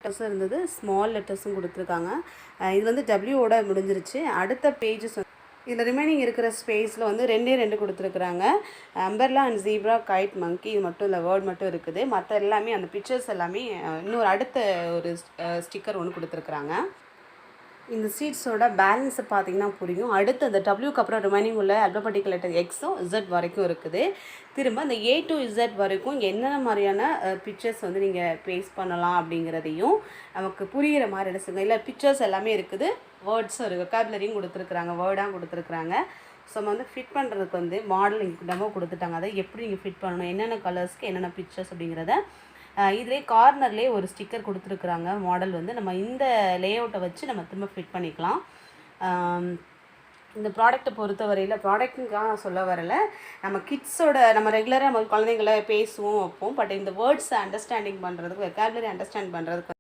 லெட்டர்ஸும் இருந்தது, ஸ்மால் லெட்டர்ஸும் கொடுத்துருக்காங்க. இது வந்து டபிள்யூவோட முடிஞ்சிருச்சு. அடுத்த பேஜஸ் இதில் ரிமைனிங் இருக்கிற ஸ்பேஸில் வந்து 2 கொடுத்துருக்குறாங்க. அம்பர்லா அண்ட் ஜீப்ரா, கைட், மங்கி, இது மட்டும் இல்லை, வேர்ட் மட்டும் இருக்குது. மற்ற எல்லாமே அந்த பிக்சர்ஸ் எல்லாமே இன்னொரு அடுத்த ஒரு ஸ்டிக்கர் ஒன்று கொடுத்துருக்குறாங்க. இந்த சீட்ஸோட பேலன்ஸை பார்த்தீங்கன்னா புரியும். அடுத்து அந்த டபிள்யூக்கு அப்புறம் ரிமைனிங் உள்ள அல்பபெட்டிக்கல் லெட்டர் எக்ஸும் இசட் வரைக்கும் இருக்குது. திரும்ப அந்த ஏ டு இசட் வரைக்கும் என்னென்ன மாதிரியான பிக்சர்ஸ் வந்து நீங்கள் பேஸ்ட் பண்ணலாம் அப்படிங்கிறதையும் நமக்கு புரிகிற மாதிரி எடுத்துங்க. இல்லை பிக்சர்ஸ் எல்லாமே இருக்குது, வேர்ட்ஸும் இருக்குது, வெக்காபுலரியும் கொடுத்துருக்குறாங்க, வேர்டாக கொடுத்துருக்குறாங்க. ஸோ நம்ம வந்து ஃபிட் பண்ணுறதுக்கு வந்து மாடல் டெமோ கொடுத்துட்டாங்க. அதை எப்படி நீங்கள் ஃபிட் பண்ணணும், என்னென்ன கலர்ஸ்க்கு என்னென்ன பிக்சர்ஸ் அப்படிங்கிறத இதிலே கார்னர்லேயே ஒரு ஸ்டிக்கர் கொடுத்துருக்குறாங்க. மாடல் வந்து நம்ம இந்த லேஅவுட்டை வச்சு நம்ம திரும்ப ஃபிட் பண்ணிக்கலாம். இந்த ப்ராடக்ட்டை பொறுத்தவரையில் ப்ராடக்ட்டுக்காக சொல்ல வரலை, நம்ம கிட்ஸோட நம்ம ரெகுலராக நம்ம குழந்தைங்கள பேசுவோம் வைப்போம். பட் இந்த வேர்ட்ஸை அண்டர்ஸ்டாண்டிங் பண்ணுறதுக்கு, வெக்காபுலரி அண்டர்ஸ்டாண்ட் பண்ணுறதுக்கு